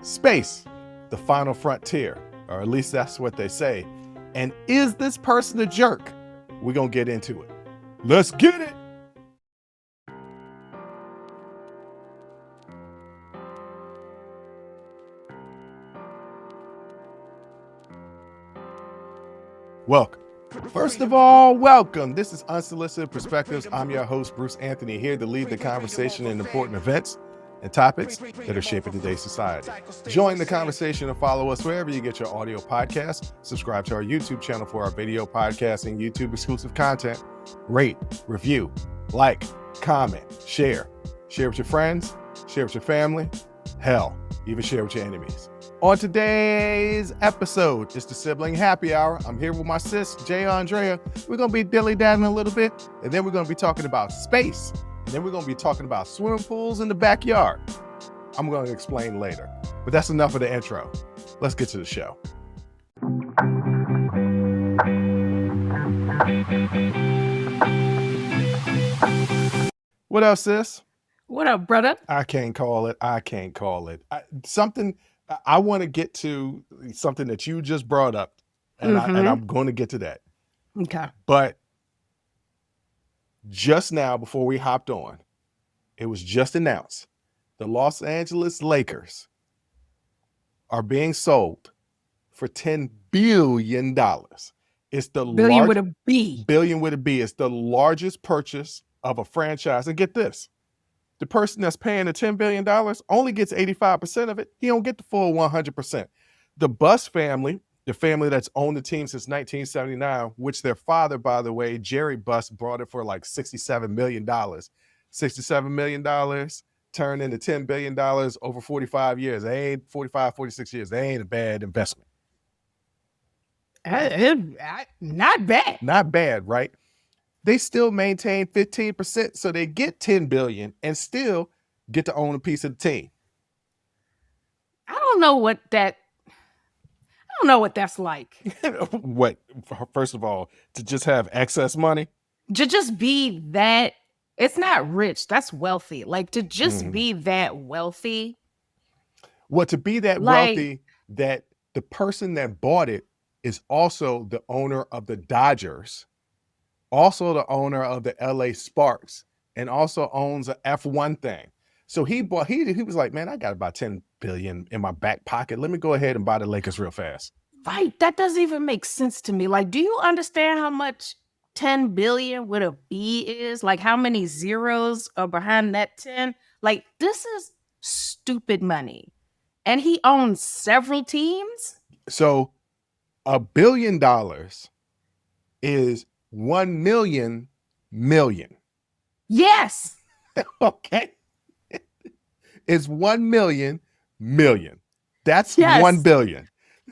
Space, the final frontier, or at least that's what they say. And is this person a jerk? We're going to get into it. Let's get it. Welcome. First of all, welcome. This is Unsolicited Perspectives. I'm your host, Bruce Anthony, here to lead the conversation in important events and topics that are shaping today's society. Join the conversation and follow us wherever you get your audio podcasts. Subscribe to our YouTube channel for our video podcast and YouTube exclusive content. Rate, review, like, comment, share. Share with your friends, share with your family. Hell, even share with your enemies. On today's episode, it's the Sibling Happy Hour. I'm here with my sis, Aundrea. We're going to be dilly-daddling a little bit, and then we're going to be talking about space, and then we're going to be talking about swimming pools in the backyard. I'm going to explain later, but that's enough of the intro. Let's get to the show. What up, sis? What up, brother? I can't call it. I want to get to something that you just brought up, and I'm going to get to that. Okay. But just now, before we hopped on, it was just announced the Los Angeles Lakers are being sold for $10 billion. It's the Billion with a B. Billion with a B. It's the largest purchase of a franchise. And get this. The person that's paying the $10 billion only gets 85% of it. He don't get the full 100%. The Buss family, the family that's owned the team since 1979, which their father, by the way, Jerry Buss, brought it for like $67 million. $67 million turned into $10 billion over 45 years. They ain't 45, 46 years. They ain't a bad investment. Not bad. Not bad, right? They still maintain 15%, so they get $10 billion and still get to own a piece of the team. I don't know what that's like. What? First of all, to just have excess money? To just be that, it's not rich, that's wealthy. Like, to just be that wealthy. Well, to be that wealthy, that the person that bought it is also the owner of the Dodgers, also the owner of the LA Sparks, and also owns a F1 thing. So he was like, man, I got about 10 billion in my back pocket. Let me go ahead and buy the Lakers real fast. Right. That doesn't even make sense to me. Like, do you understand how much 10 billion with a B is? Like, how many zeros are behind that 10? Like, this is stupid money. And he owns several teams. So $1 billion is 1 million. Yes. Okay. It's 1 million. That's yes. 1 billion.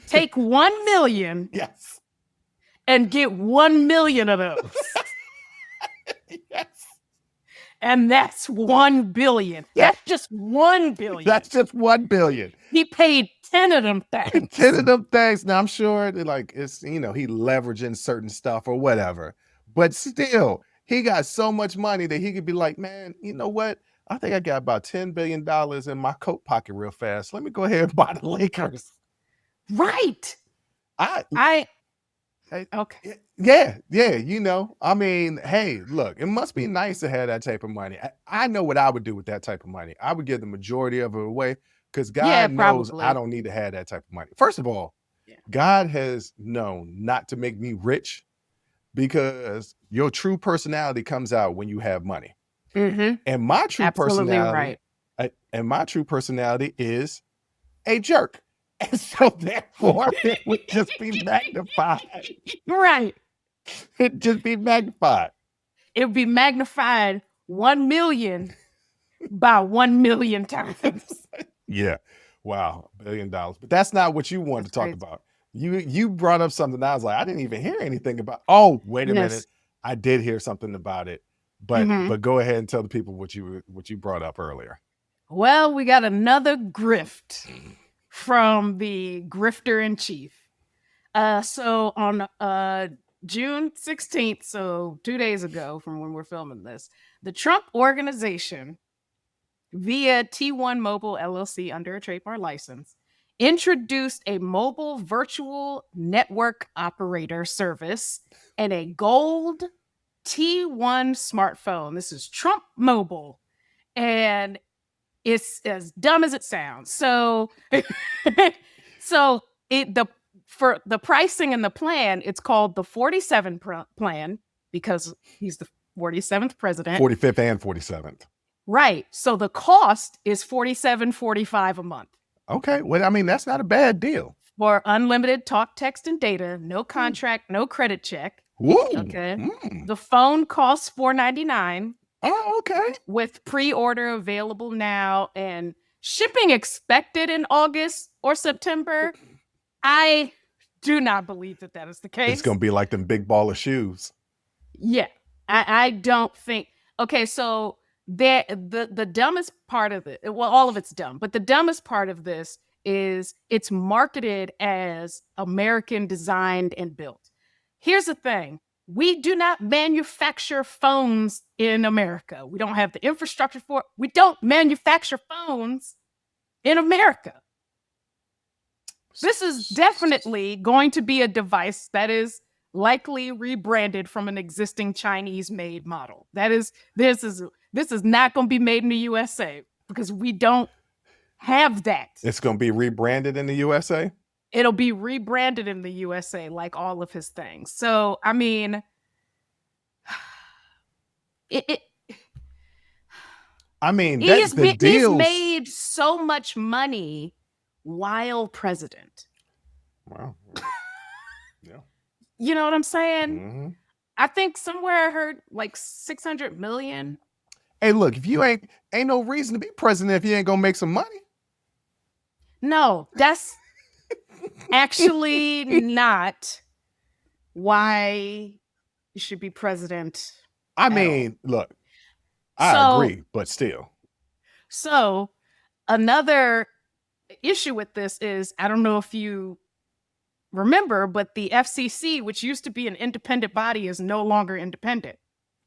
Take 1 million. Yes. And get 1 million of those. Yes. And that's 1 billion. Yes. That's just 1 billion. That's just 1 billion. He paid 10 of them things. 10 of them things. Now I'm sure like it's, he leveraging certain stuff or whatever. But still, he got so much money that he could be like, man, you know what? I think I got about $10 billion in my coat pocket real fast. Let me go ahead and buy the Lakers. Right. Okay. Yeah. I mean, hey, look, it must be nice to have that type of money. I know what I would do with that type of money. I would give the majority of it away because God knows I don't need to have that type of money. First of all, God has known not to make me rich because your true personality comes out when you have money. Mm-hmm. And my true personality, is a jerk. And so therefore it would just be magnified. Right. It'd just be magnified. It would be magnified 1 million by 1 million times. Yeah. Wow. $1 billion. But that's not what you wanted to talk about. You brought up something that I was like, I didn't even hear anything about. Oh, wait a minute. I did hear something about it. But go ahead and tell the people what you brought up earlier. Well, we got another grift from the grifter in chief. So on June 16th, so 2 days ago from when we're filming this, the Trump organization, via T1 Mobile LLC under a trademark license, introduced a mobile virtual network operator service and a gold T1 smartphone. This is Trump Mobile. And it's as dumb as it sounds. So, so for the pricing and the plan, it's called the 47 plan because he's the 47th president. 45th and 47th. Right. So the cost is $47.45 a month. Okay. Well, I mean, that's not a bad deal. For unlimited talk, text, and data, no contract, no credit check. Woo. Okay. The phone costs $499. Oh, okay. With pre-order available now and shipping expected in August or September. I do not believe that is the case. It's going to be like them big ball of shoes. Yeah. I don't think. Okay, so the dumbest part of it, well, all of it's dumb, but the dumbest part of this is it's marketed as American designed and built. Here's the thing. We do not manufacture phones in America. We don't have the infrastructure for it. We don't manufacture phones in America. This is definitely going to be a device that is likely rebranded from an existing Chinese-made model. This is not going to be made in the USA because we don't have that. It's going to be rebranded in the USA? It'll be rebranded in the USA like all of his things. So, I mean, he's made so much money while president. Wow. Yeah. You know what I'm saying? Mm-hmm. I think somewhere I heard like 600 million. Hey, look, if you ain't no reason to be president if you ain't gonna make some money. No, that's actually not why you should be president. I mean, look, I agree, but still. So another issue with this is, I don't know if you remember, but the FCC, which used to be an independent body, is no longer independent,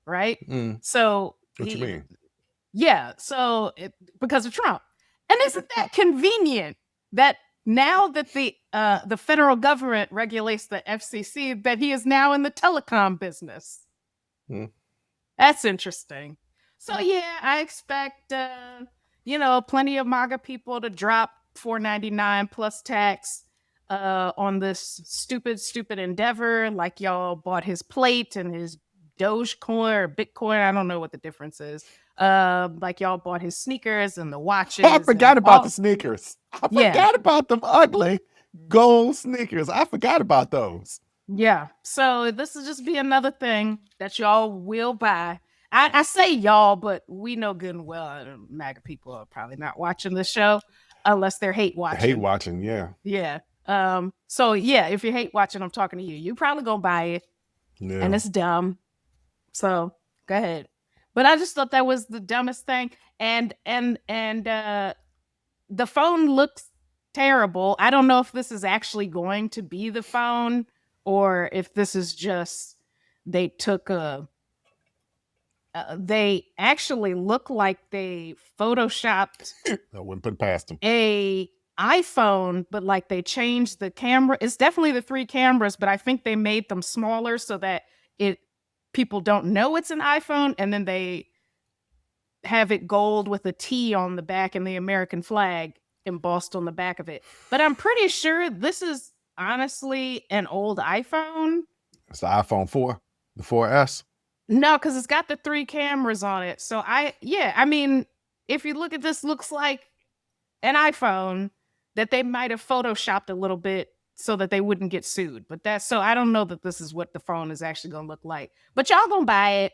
right? So what you mean? Yeah, so because of Trump. And isn't that convenient that now that the federal government regulates the FCC, that he is now in the telecom business? That's interesting. So yeah, I expect plenty of MAGA people to drop $4.99 plus tax on this stupid endeavor. Like y'all bought his plate and his Dogecoin or Bitcoin. I don't know what the difference is. Like y'all bought his sneakers and the watches. Oh, I forgot about the sneakers. I forgot about them ugly gold sneakers. I forgot about those. Yeah. So this will just be another thing that y'all will buy. I say y'all, but we know good and well MAGA people are probably not watching this show unless they're hate watching. Hate watching, yeah. Yeah. So yeah, if you're hate watching, I'm talking to you. You probably gonna buy it. Yeah. And it's dumb. So go ahead. But I just thought that was the dumbest thing. And the phone looks terrible. I don't know if this is actually going to be the phone or if this is just they took they actually look like they photoshopped I wouldn't put it past them. A iPhone, but like they changed the camera. It's definitely the 3 cameras, but I think they made them smaller so that people don't know it's an iPhone, and then they have it gold with a T on the back and the American flag embossed on the back of it. But I'm pretty sure this is honestly an old iPhone. It's the iPhone 4, the 4S. No, because it's got the 3 cameras on it. So I mean, if you look at this, looks like an iPhone that they might have photoshopped a little bit so that they wouldn't get sued. But I don't know that this is what the phone is actually going to look like. But y'all going to buy it.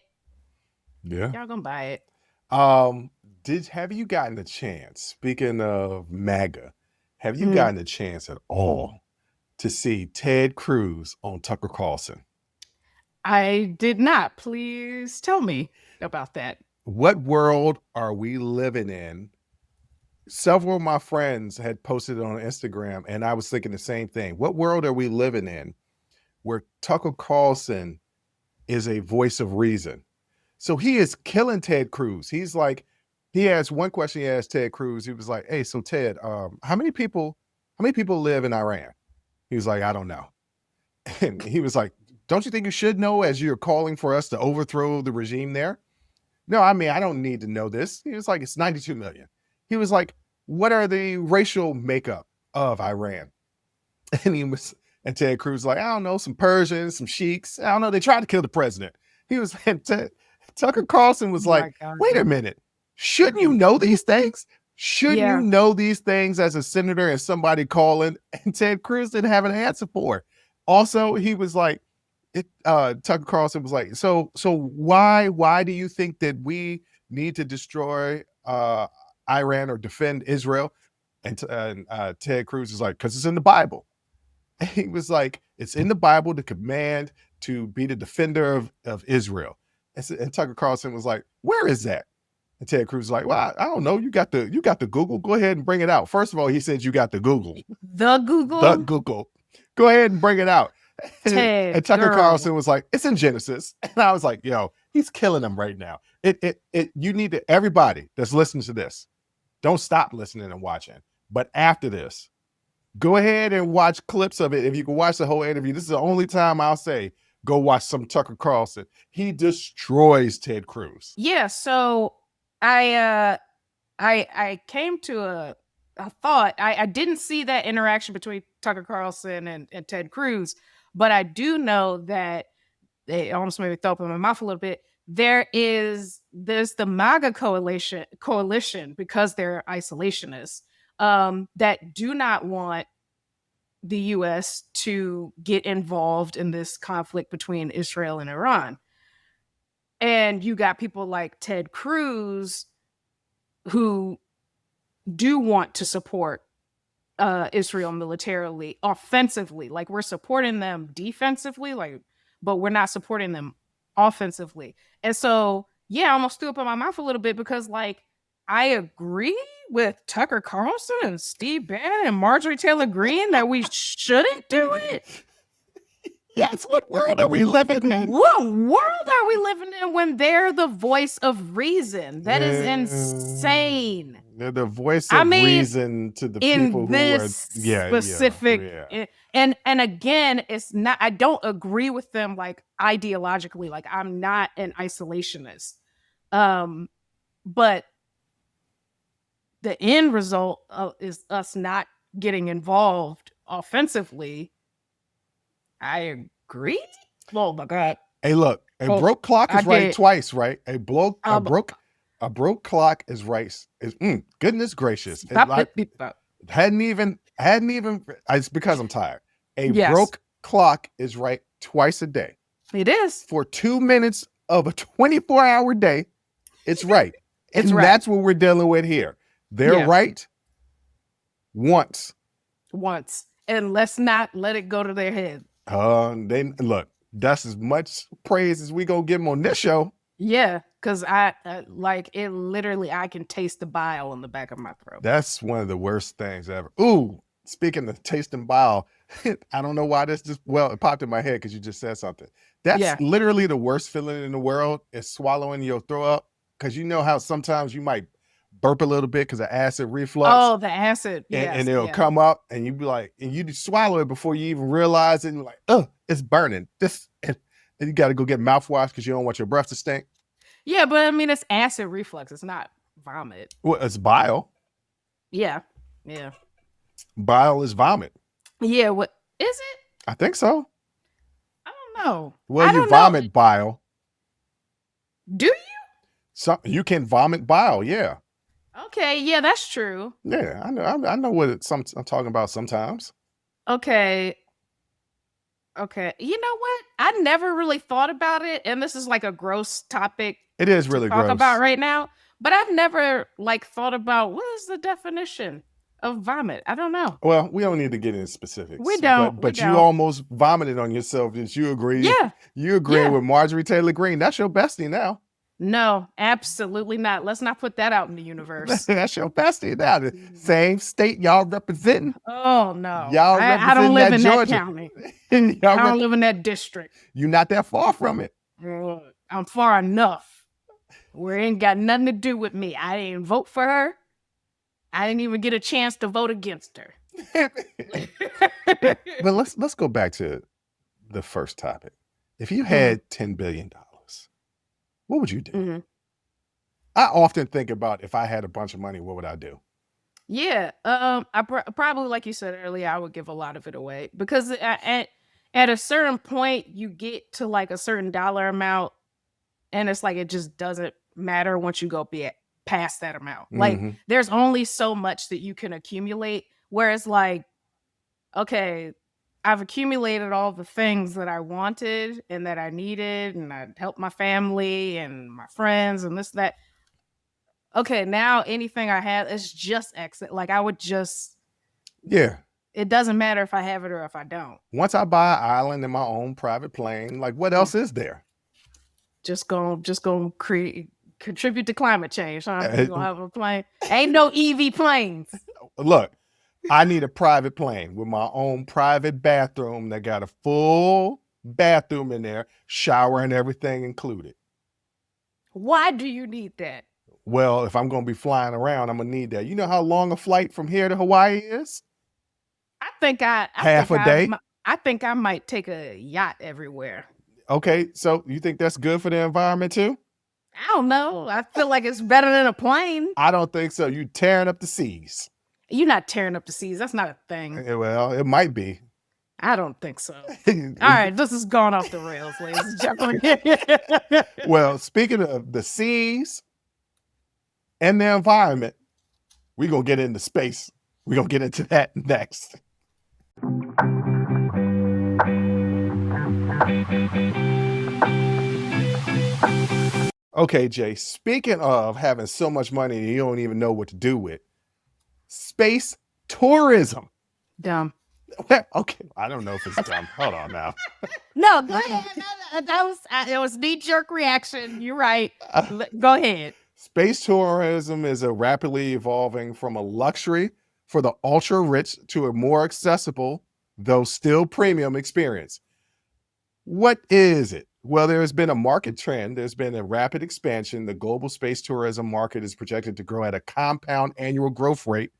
Yeah. Y'all going to buy it. Have you gotten a chance, speaking of MAGA, have you gotten a chance at all to see Ted Cruz on Tucker Carlson? I did not. Please tell me about that. What world are we living in? Several of my friends had posted it on Instagram, and I was thinking the same thing. What world are we living in where Tucker Carlson is a voice of reason? So he is killing Ted Cruz. He's like, he asked one question, he asked Ted Cruz. He was like, hey, so Ted, how many people how many people live in Iran? He was like, I don't know. And he was like, don't you think you should know as you're calling for us to overthrow the regime there? No, I mean, I don't need to know this. He was like, it's 92 million. He was like, what are the racial makeup of Iran? And Ted Cruz was like, I don't know, some Persians, some sheiks. I don't know. They tried to kill the president. He was, Tucker Carlson was Oh my like, God. wait a minute. Shouldn't you know these things? Shouldn't Yeah. you know these things as a senator and somebody calling? And Ted Cruz didn't have an answer for it. Also, he was like, Tucker Carlson was like, so why do you think that we need to destroy Iran or defend Israel? And Ted Cruz is like, because it's in the Bible. And he was like, it's in the Bible, the command to be the defender of Israel. And Tucker Carlson was like, where is that? And Ted Cruz was like, well, I don't know. You got the Google. Go ahead and bring it out. First of all, he said you got the Google. The Google? The Google. Go ahead and bring it out. Ted, and Tucker girl. Carlson was like, it's in Genesis. And I was like, yo, he's killing them right now. You need to, everybody that's listening to this, don't stop listening and watching. But after this, go ahead and watch clips of it. If you can watch the whole interview, this is the only time I'll say, go watch some Tucker Carlson. He destroys Ted Cruz. Yeah, so I came to a thought. I didn't see that interaction between Tucker Carlson and Ted Cruz, but I do know that they almost made me throw up in my mouth a little bit. There's the MAGA coalition because they're isolationists that do not want the U.S. to get involved in this conflict between Israel and Iran. And you got people like Ted Cruz who do want to support Israel militarily, offensively. Like, we're supporting them defensively, but we're not supporting them offensively. And so, yeah, I almost threw up in my mouth a little bit because, like, I agree with Tucker Carlson and Steve Bannon and Marjorie Taylor Greene that we shouldn't do it. Yes, what world are we living in? What world are we living in when they're the voice of reason? That is insane. They're the voice of reason to the people who are specific. And again, it's not. I don't agree with them like ideologically. Like, I'm not an isolationist, but the end result is us not getting involved offensively. I agree. Oh my God. Hey, look, a broke clock is right twice, right? A broke clock is right. Goodness gracious. Hadn't even, it's because I'm tired. Broke clock is right twice a day. It is. For 2 minutes of a 24-hour day, it's right. It's and right. That's what we're dealing with here. They're right once. And let's not let it go to their head. Look, that's as much praise as we gonna give them on this show. Yeah, because I like it. Literally, I can taste the bile in the back of my throat. That's one of the worst things ever. Ooh, speaking of tasting bile, I don't know why this it popped in my head because you just said something. That's literally the worst feeling in the world is swallowing your throw up, because you know how sometimes you might burp a little bit because of acid reflux. Oh, the acid. And it'll come up and you be like, and you swallow it before you even realize it. And you're like, oh, it's burning. And you got to go get mouthwash because you don't want your breath to stink. Yeah, but I mean, it's acid reflux. It's not vomit. Well, it's bile. Yeah. Bile is vomit. Yeah, what is it? I think so. I don't know. Well, you vomit bile. Do you? You can vomit bile, yeah. Okay, yeah, that's true. Yeah, I know what I'm talking about sometimes. Okay. You know what? I never really thought about it, and this is like a gross topic. It is really gross to talk about right now, but I've never thought about what is the definition of vomit. I don't know. Well, we don't need to get into specifics. We don't. But you almost vomited on yourself. Did you agree? Yeah. You agree with Marjorie Taylor Greene. That's your bestie now. No, absolutely not. Let's not put that out in the universe. That's your bestie now. The same state y'all representing. Oh, no. Y'all I don't live in Georgia. that county. I don't live in that district. You're not that far from it. I'm far enough where it ain't got nothing to do with me. I didn't vote for her. I didn't even get a chance to vote against her. But let's go back to the first topic. If you had $10 billion, what would you do? Mhm. I often think about if I had a bunch of money, what would I do? Yeah, I probably, like you said earlier, I would give a lot of it away because at a certain point, you get to like a certain dollar amount, and it's like it just doesn't matter once you go past that amount. Like Mhm. there's only so much that you can accumulate. Whereas, like, okay, I've accumulated all the things that I wanted and that I needed, and I helped my family and my friends and this that. Okay, now anything I have is just exit. Like I would just, Yeah. it doesn't matter if I have it or if I don't. Once I buy an island in my own private plane, like what Mm. else is there? Just gonna contribute to climate change, huh? Uh, You gonna have a plane? Ain't no EV planes. Look, I need a private plane with my own private bathroom that got a full bathroom in there, shower and everything included. Why do you need that? Well, if I'm going to be flying around, I'm going to need that. You know how long a flight from here to Hawaii is? Half a day. I think I might take a yacht everywhere. Okay, so you think that's good for the environment too? I don't know. I feel like it's better than a plane. I don't think so. You tearing up the seas. You're not tearing up the seas. That's not a thing. Well, it might be. I don't think so. All right, this is going off the rails, ladies and gentlemen. Well, speaking of the seas and the environment, we're going to get into space. We're going to get into that next. Okay, Jay, speaking of having so much money you don't even know what to do with, space tourism. Dumb. Okay, I don't know if it's dumb. Hold on now. No, go ahead. It was knee-jerk reaction. You're right. Go ahead. Space tourism is a rapidly evolving from a luxury for the ultra-rich to a more accessible, though still premium experience. What is it? Well, there has been a market trend. There's been a rapid expansion. The global space tourism market is projected to grow at a compound annual growth rate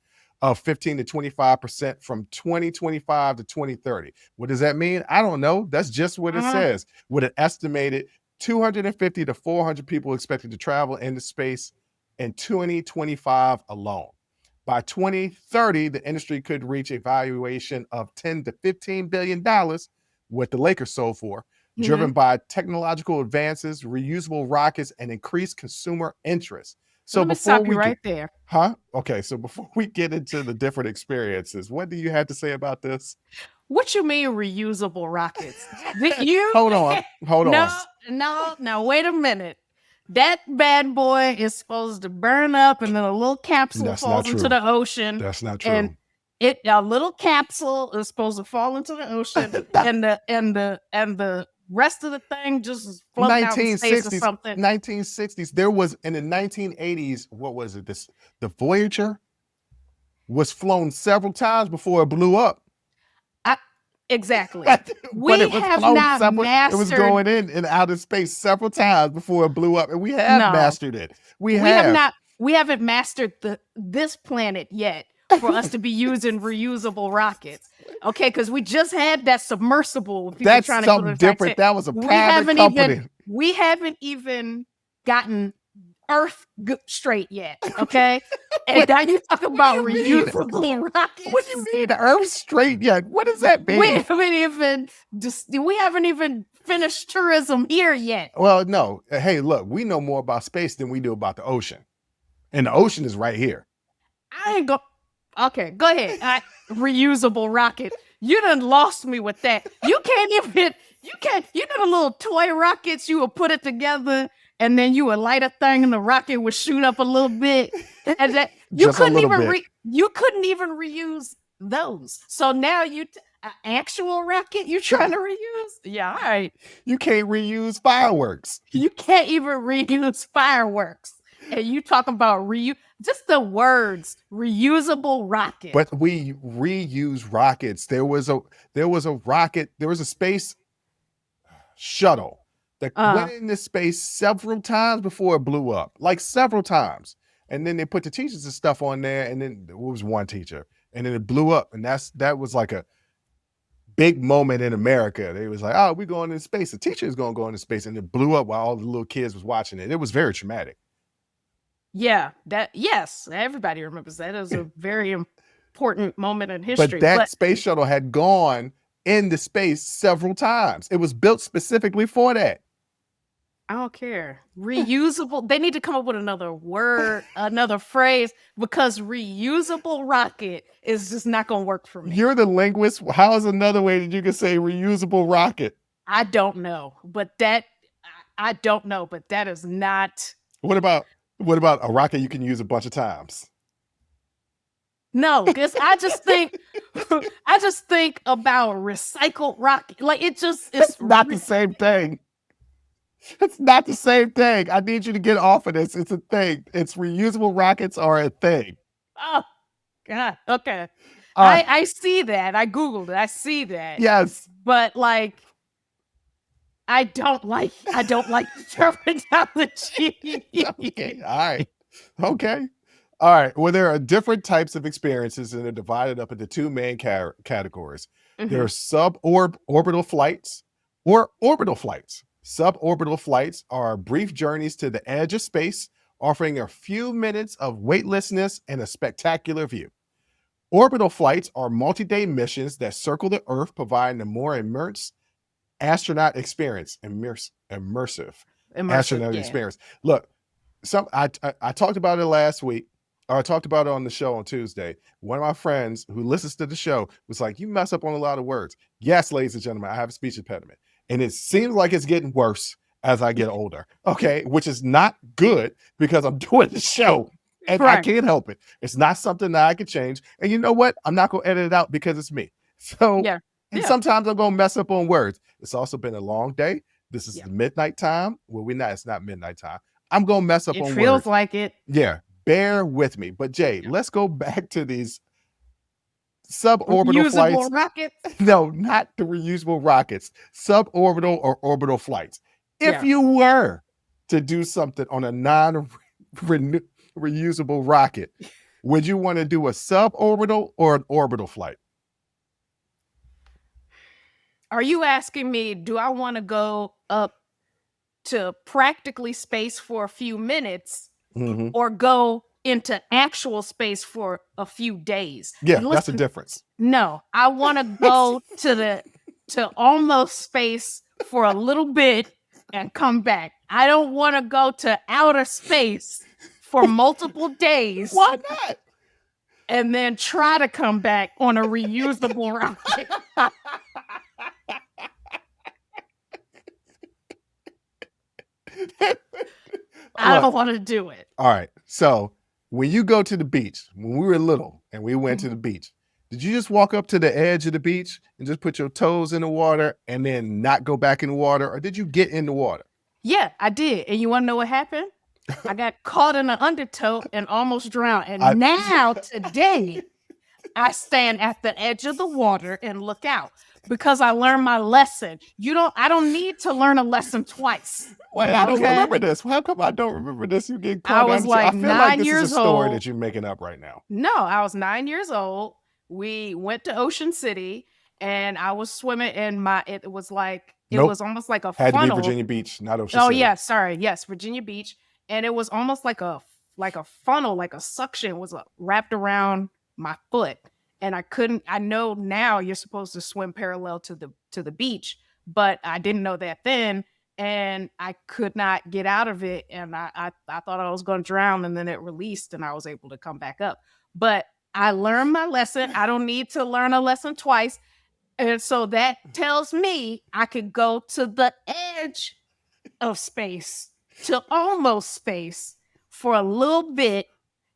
of 15 to 25% from 2025 to 2030. What does that mean? I don't know. That's just what it says. With an estimated 250 to 400 people expected to travel into space in 2025 alone. By 2030, the industry could reach a valuation of $10 to $15 billion, what the Lakers sold for, driven by technological advances, reusable rockets, and increased consumer interest. So let me stop you right there. Huh? Okay, so before we get into the different experiences, what do you have to say about this? What you mean reusable rockets? Hold on. No, wait a minute. That bad boy is supposed to burn up and then a little capsule falls into the ocean. That's not true. And a little capsule is supposed to fall into the ocean and the rest of the thing just float out in space or something. 1960s. There was in the 1980s, what was it? The Voyager was flown several times before it blew up. Exactly. We have not mastered. It was going in and out of space several times before it blew up, and we have mastered it. We haven't mastered this planet yet for us to be using reusable rockets. Okay, because we just had that submersible. That's something different. That was a private company. We haven't even gotten Earth straight yet. Okay, and now you talk about reusable rockets. What do you mean Earth straight yet? What does that mean? We haven't even finished tourism here yet. Well, no. Hey, look, we know more about space than we do about the ocean, and the ocean is right here. Okay, go ahead. Reusable rocket. You done lost me with that. You know the little toy rockets, you would put it together and then you would light a thing and the rocket would shoot up a little bit. And that you couldn't even reuse those. So now an actual rocket you trying to reuse? Yeah, all right. You can't reuse fireworks. You can't even reuse fireworks. And you talking about just the words reusable rocket. But we reuse rockets. There was a rocket, there was a space shuttle that went into space several times before it blew up. Like several times. And then they put the teachers and stuff on there, and then it was one teacher. and then it blew up. And that was like a big moment in America. They was like, oh, we're going into space. The teacher is going to go into space. And it blew up while all the little kids was watching it. It was very traumatic. Yeah, yes, everybody remembers that. It was a very important moment in history. But that space shuttle had gone into space several times. It was built specifically for that. I don't care. Reusable. They need to come up with another word, another phrase, because reusable rocket is just not going to work for me. You're the linguist. How is another way that you can say reusable rocket? I don't know, but that is not. What about a rocket you can use a bunch of times? No, because I just think about recycled rocket. Like it's not the same thing. It's not the same thing. I need you to get off of this. It's a thing. It's reusable rockets are a thing. Oh, God. Okay. I see that. I Googled it. I see that. Yes. But like, I don't like the terminology. Okay. All right. Okay. All right. Well, there are different types of experiences, and they're divided up into two main categories. Mm-hmm. There are suborbital flights or orbital flights. Suborbital flights are brief journeys to the edge of space, offering a few minutes of weightlessness and a spectacular view. Orbital flights are multi-day missions that circle the Earth, providing a more immersive astronaut experience. Immersive astronaut experience. Look, I talked about it last week, or I talked about it on the show on Tuesday. One of my friends who listens to the show was like, you mess up on a lot of words. Yes, ladies and gentlemen, I have a speech impediment. And it seems like it's getting worse as I get older. Okay. Which is not good because I'm doing the show and I can't help it. It's not something that I can change. And you know what? I'm not going to edit it out because it's me. So, and sometimes I'm going to mess up on words. It's also been a long day. This is the midnight time. Well, it's not midnight time. I'm going to mess up on words. It feels like it. Yeah. Bear with me. But Jay, let's go back to these suborbital flights. Rockets? No, not the reusable rockets. Suborbital or orbital flights. If you were to do something on a non-reusable rocket, would you want to do a suborbital or an orbital flight? Are you asking me, do I want to go up to practically space for a few minutes or go into actual space for a few days? Yeah, that's the difference. No, I want to go to almost space for a little bit and come back. I don't want to go to outer space for multiple days. Why not? And then try to come back on a reusable rocket. I don't want to do it. All right. So when you go to the beach, when we were little and we went to the beach, did you just walk up to the edge of the beach and just put your toes in the water and then not go back in the water? Or did you get in the water? Yeah, I did. And you want to know what happened? I got caught in an undertow and almost drowned. And now today I stand at the edge of the water and look out because I learned my lesson. I don't need to learn a lesson twice. Wait, I don't remember this. How come I don't remember this? You get caught. I was like 9 years old. This is a story that you're making up right now. No, I was 9 years old. We went to Ocean City and I was swimming in it was almost like a funnel. Had to be Virginia Beach, not Ocean City. Oh yeah, sorry. Yes, Virginia Beach. And it was almost like a funnel, like a suction was wrapped around my foot. And I know now you're supposed to swim parallel to the beach, but I didn't know that then. And I could not get out of it. And I thought I was going to drown, and then it released and I was able to come back up. But I learned my lesson. I don't need to learn a lesson twice. And so that tells me I could go to the edge of space, to almost space for a little bit,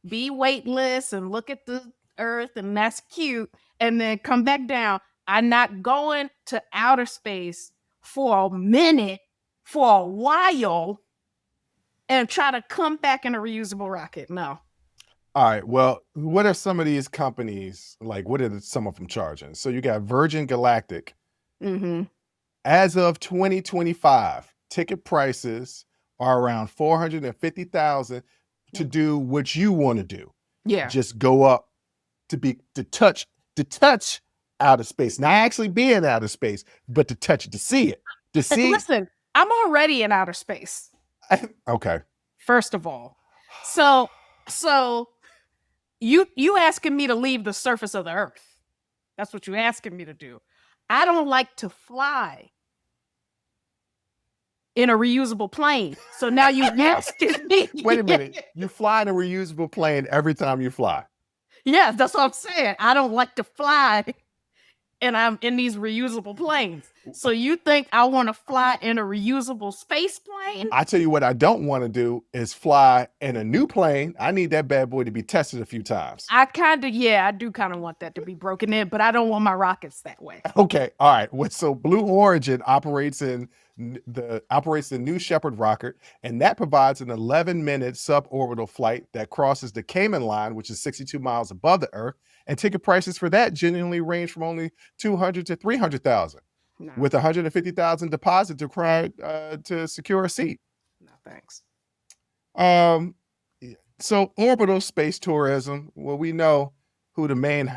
be weightless and look at the Earth, and that's cute, and then come back down. I'm not going to outer space for a minute, for a while, and try to come back in a reusable rocket. No. All right. Well, what are some of these companies, like what are some of them charging? So you got Virgin Galactic. As of 2025, ticket prices are around $450,000 to do what you want to do. Yeah. Just go up to touch outer space, not actually being outer space, but to touch it, to see it, to see. Listen, I'm already in outer space. Okay. First of all, so you asking me to leave the surface of the earth. That's what you're asking me to do. I don't like to fly in a reusable plane. So now you asking me. Wait a minute. You fly in a reusable plane every time you fly. Yeah, that's what I'm saying. I don't like to fly and I'm in these reusable planes. So you think I want to fly in a reusable space plane? I tell you what I don't want to do is fly in a new plane. I need that bad boy to be tested a few times. I do kind of want that to be broken in, but I don't want my rockets that way. Okay, all right. So Blue Origin operates the New Shepard rocket, and that provides an 11-minute suborbital flight that crosses the Cayman line, which is 62 miles above the Earth. And ticket prices for that genuinely range from only $200,000 to $300,000, with $150,000 deposit required to secure a seat. No thanks. So orbital space tourism. Well, we know who the main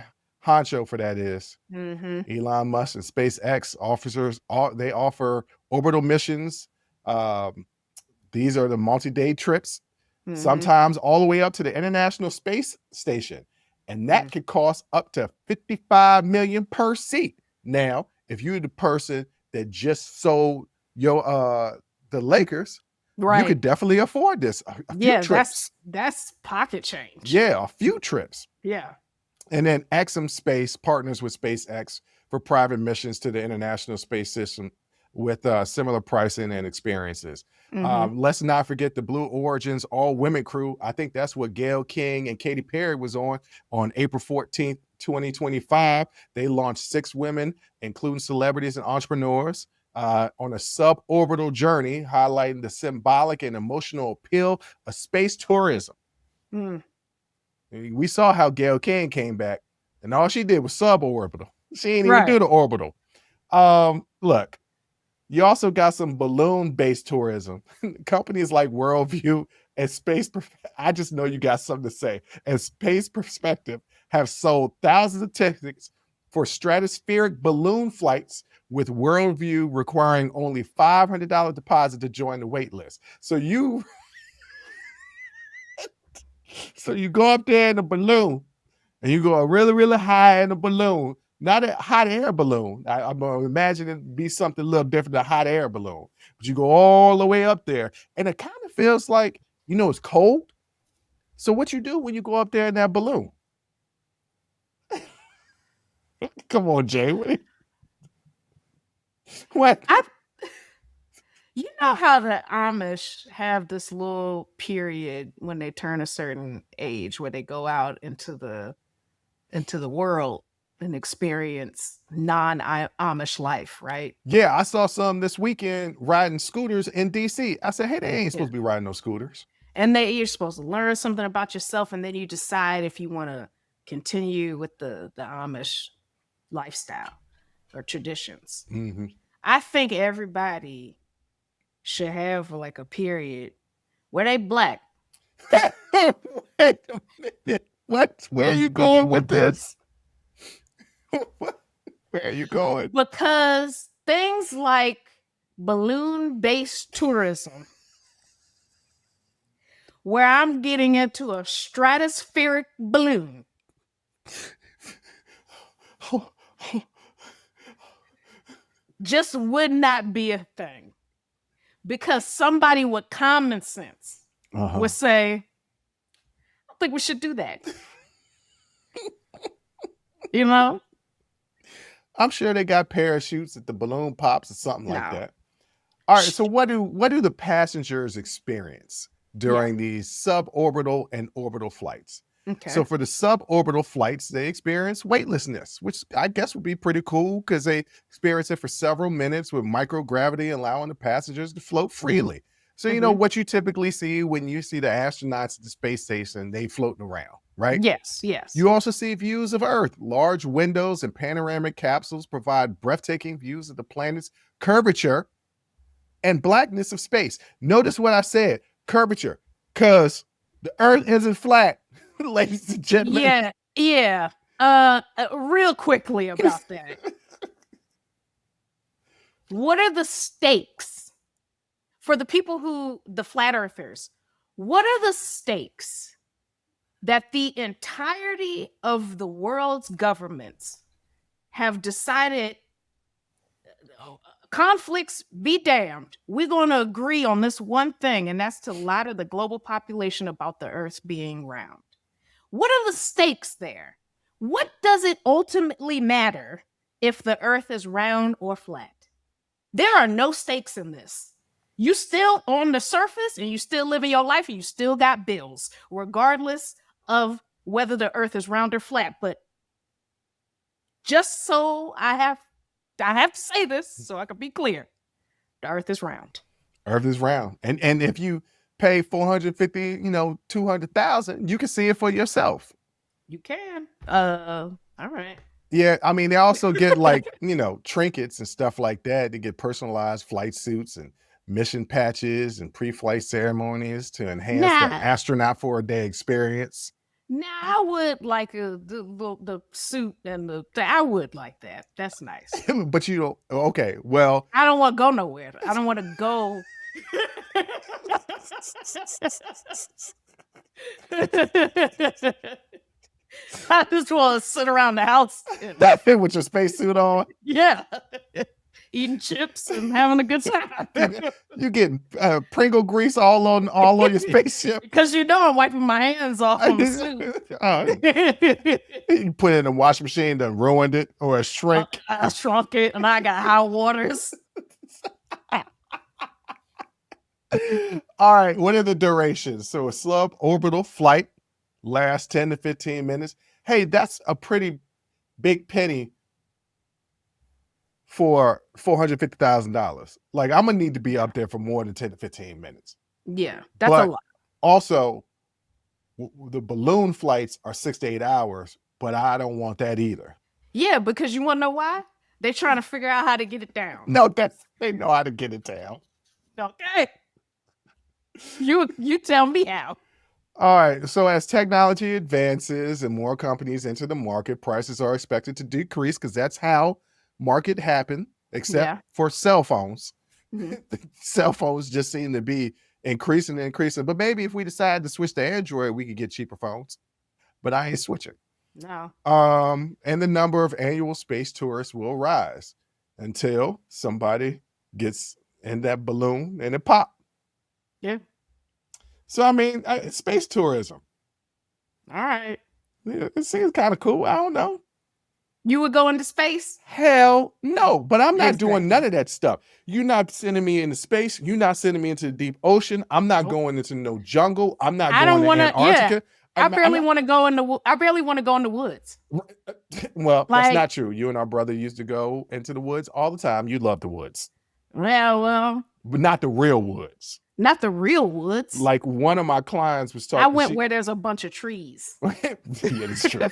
honcho for that is. Mm-hmm. Elon Musk and SpaceX they offer orbital missions. These are the multi-day trips, sometimes all the way up to the International Space Station. And that could cost up to $55 million per seat. Now, if you're the person that just sold the Lakers, right, you could definitely afford this. A few trips. That's pocket change. Yeah, a few trips. Yeah. And then Exum Space partners with SpaceX for private missions to the International Space System with similar pricing and experiences. Let's not forget the Blue Origin's all-women crew. I think that's what Gayle King and Katy Perry was on April 14th, 2025. They launched 6 women, including celebrities and entrepreneurs, on a suborbital journey, highlighting the symbolic and emotional appeal of space tourism. We saw how Gayle King came back, and all she did was suborbital. She ain't even do the orbital. Look, you also got some balloon-based tourism. Companies like Worldview and Space, I just know you got something to say, and Space Perspective have sold thousands of tickets for stratospheric balloon flights, with Worldview requiring only $500 deposit to join the wait list. So you go up there in a balloon, and you go really, really high in a balloon. Not a hot air balloon. I'm imagining it be something a little different than a hot air balloon. But you go all the way up there, and it kind of feels like, it's cold. So what you do when you go up there in that balloon? Come on, Jay. What? You know how the Amish have this little period when they turn a certain age where they go out into the world and experience non-Amish life, right? Yeah, I saw some this weekend riding scooters in DC. I said, hey, they ain't supposed to be riding those scooters. And you're supposed to learn something about yourself, and then you decide if you want to continue with the Amish lifestyle or traditions. I think everybody should have like a period where they black. Wait a minute. What? Where are you going with this? Where are you going? Because things like balloon-based tourism, where I'm getting into a stratospheric balloon, just would not be a thing. Because somebody with common sense would say, I don't think we should do that. I'm sure they got parachutes at the balloon pops or something like that. All right, so what do the passengers experience during these suborbital and orbital flights? Okay. So for the suborbital flights, they experience weightlessness, which I guess would be pretty cool because they experience it for several minutes with microgravity, allowing the passengers to float freely. So what you typically see when you see the astronauts at the space station, they floating around, right? Yes. You also see views of Earth. Large windows and panoramic capsules provide breathtaking views of the planet's curvature and blackness of space. Notice what I said, curvature, because the Earth isn't flat, ladies and gentlemen. Yeah. Real quickly about that. What are the stakes for the people the flat earthers? What are the stakes that the entirety of the world's governments have decided? Conflicts be damned. We're going to agree on this one thing, and that's to lie to the global population about the earth being round. What are the stakes there? What does it ultimately matter if the earth is round or flat? There are no stakes in this. You still on the surface and you still living your life and you still got bills, regardless of whether the earth is round or flat. But just so I have to say this so I can be clear. The earth is round. Earth is round. And if you pay 450, 200,000, you can see it for yourself. You can. All right. Yeah, I mean, they also get like, trinkets and stuff like that. They get personalized flight suits and mission patches and pre-flight ceremonies to enhance the astronaut for a day experience. Now, I would like the suit and I would like that. That's nice. But you don't. Okay, well. I don't want to go nowhere. I don't want to go. I just want to sit around the house. That fit with your spacesuit on? Yeah. Eating chips and having a good time. You getting Pringle grease all on your spaceship? Because I'm wiping my hands off on the suit. You put it in the washing machine, then ruined it, or a shrink. I shrunk it, and I got high waters. All right, what are the durations? So a suborbital flight lasts 10 to 15 minutes. Hey, that's a pretty big penny for $450,000. Like, I'm gonna need to be up there for more than 10 to 15 minutes. Yeah, that's a lot. Also, the balloon flights are 6 to 8 hours, but I don't want that either. Yeah, because you want to know why? They're trying to figure out how to get it down. No, they know how to get it down. Okay. You tell me how. All right. So as technology advances and more companies enter the market, prices are expected to decrease because that's how market happen, except for cell phones. Mm-hmm. Cell phones just seem to be increasing and increasing. But maybe if we decide to switch to Android, we could get cheaper phones. But I ain't switching. No. And the number of annual space tourists will rise until somebody gets in that balloon and it pop. Yeah. So, I mean, space tourism. All right. Yeah, it seems kind of cool. I don't know. You would go into space? Hell no, but I'm not doing none of that stuff. You're not sending me into space. You're not sending me into the deep ocean. I'm not going into no jungle. I'm not going to Antarctica. I barely want to go in the woods. Well, that's not true. You and our brother used to go into the woods all the time. You love the woods. Well. But not the real woods. Not the real woods. Like one of my clients was talking. I went where there's a bunch of trees. Yeah, it's true.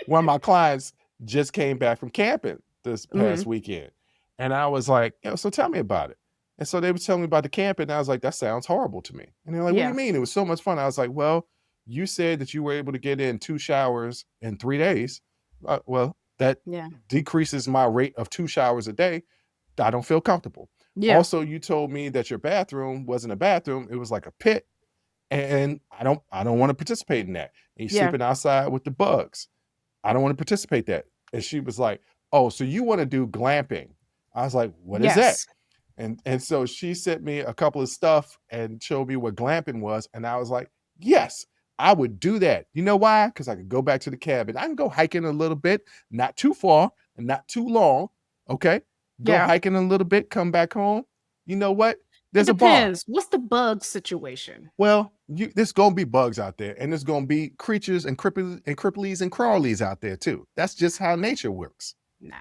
One of my clients just came back from camping this past weekend. And I was like, so tell me about it. And so they were telling me about the camping. And I was like, that sounds horrible to me. And they're like, what do you mean? It was so much fun. I was like, well, you said that you were able to get in 2 showers in 3 days. Well, that decreases my rate of 2 showers a day. I don't feel comfortable. Yeah. Also, you told me that your bathroom wasn't a bathroom; it was like a pit, and I don't want to participate in that. And you're sleeping outside with the bugs. I don't want to participate in that. And she was like, "Oh, so you want to do glamping?" I was like, "What is that?" And so she sent me a couple of stuff and showed me what glamping was, and I was like, "Yes, I would do that." You know why? Because I could go back to the cabin. I can go hiking a little bit, not too far and not too long. Okay. Go hiking a little bit, come back home. You know what? There's a bar. What's the bug situation? Well, there's going to be bugs out there, and there's going to be creatures and cripplies and crawlies out there too. That's just how nature works. Nah.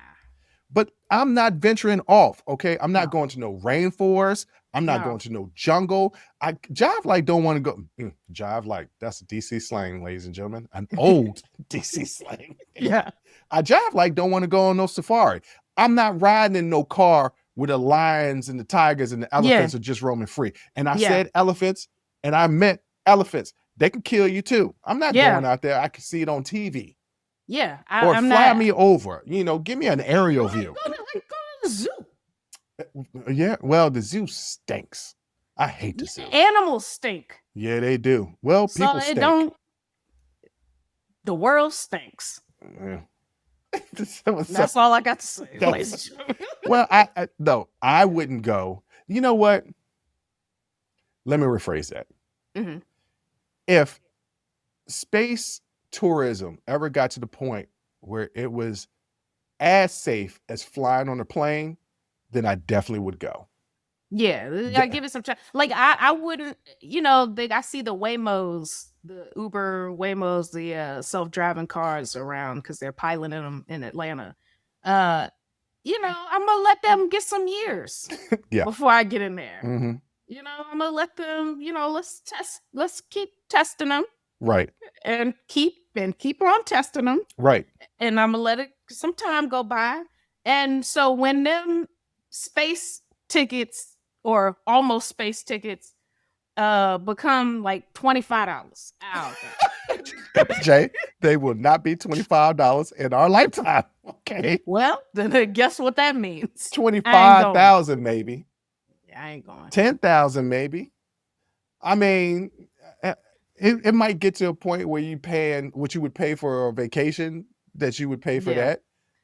But I'm not venturing off, okay? I'm not going to no rainforest. I'm not going to no jungle. Jive like don't want to go. Jive like, that's DC slang, ladies and gentlemen. An old DC slang. Yeah. I jive like don't want to go on no safari. I'm not riding in no car where the lions and the tigers and the elephants are just roaming free. And I said elephants, and I meant elephants. They can kill you too. I'm not going out there. I can see it on TV. Yeah, Or I'm fly not. me over. Give me an aerial view. Go to the zoo. Yeah, well, the zoo stinks. I hate the zoo. Animals stink. Yeah, they do. Well, So people it stink. don't. The world stinks. Yeah. That's all I got to say. Well, I wouldn't go. You know what? Let me rephrase that. Mm-hmm. If space tourism ever got to the point where it was as safe as flying on a plane, then I definitely would go. Yeah, I give it some time. Like I wouldn't, I see the Waymos, the Uber Waymos, the self-driving cars around because they're piloting them in Atlanta. I'm gonna let them get some years Yeah. before I get in there. Mm-hmm. I'm gonna let them, let's keep testing them. Right. And keep on testing them. Right. And I'm gonna let some time go by. And so when them space tickets or almost space tickets become like $25. Jay, they will not be $25 in our lifetime. Okay. Well, then guess what that means? 25,000 maybe. I ain't going. 10,000 maybe. I mean, it might get to a point where you paying what you would pay for a vacation that you would pay for that.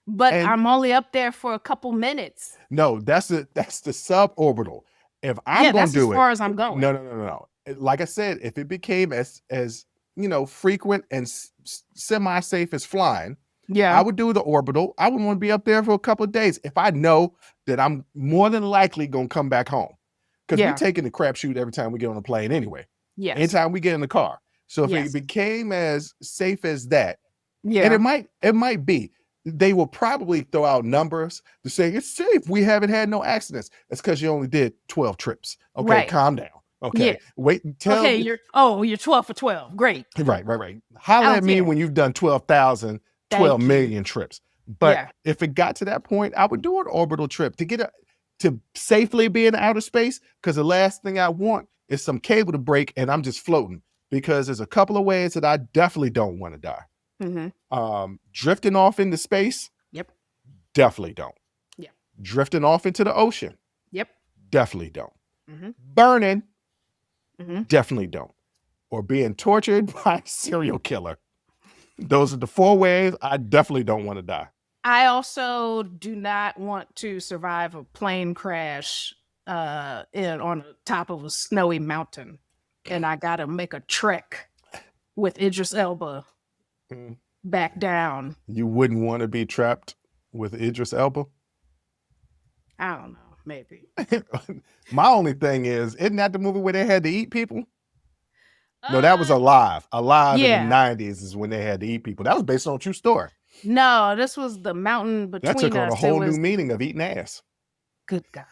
But I'm only up there for a couple minutes. No, that's the suborbital. If I'm going to do it, as far as I'm going. No. Like I said, if it became as frequent and semi-safe as flying, I would do the orbital. I would want to be up there for a couple of days if I know that I'm more than likely going to come back home. Because we're taking the crapshoot every time we get on a plane anyway. Yes. Anytime we get in the car. So if it became as safe as that, and it might be, they will probably throw out numbers to say it's safe. We haven't had no accidents. That's because you only did 12 trips. Okay, right. Calm down. Okay, wait until. Okay, you're 12 for 12. Great. Right. Holler at me when you've done 12,000, 12 million trips. But if it got to that point, I would do an orbital trip to safely be in outer space. Because the last thing I want is some cable to break and I'm just floating. Because there's a couple of ways that I definitely don't want to die. Mm-hmm. Drifting off into space. Yep. Definitely don't. Yeah. Drifting off into the ocean. Yep. Definitely don't. Mm-hmm. Burning. Mm-hmm. Definitely don't. Or being tortured by a serial killer. Those are the 4 ways I definitely don't want to die. I also do not want to survive a plane crash on the top of a snowy mountain. And I got to make a trek with Idris Elba back down. You wouldn't want to be trapped with Idris Elba? I don't know. Maybe. My only thing isn't that the movie where they had to eat people? No, that was Alive. Alive in the 90s is when they had to eat people. That was based on a true story. No, this was The Mountain Between Us. That took on a whole new meaning of eating ass. Good God.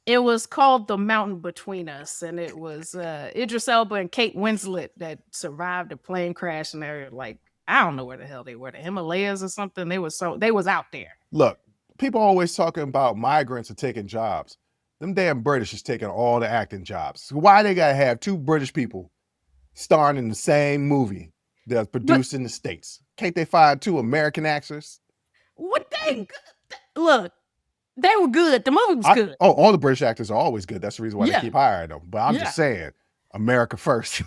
It was called The Mountain Between Us, and it was Idris Elba and Kate Winslet that survived a plane crash, and they're like, I don't know where the hell they were, the Himalayas or something. They was out there. Look, people always talking about migrants are taking jobs. Them damn British is taking all the acting jobs. So why they gotta have 2 British people starring in the same movie that's produced in the States? Can't they find 2 American actors? What look, they were good. The movie was good. All the British actors are always good. That's the reason why they keep hiring them. But I'm just saying, America first.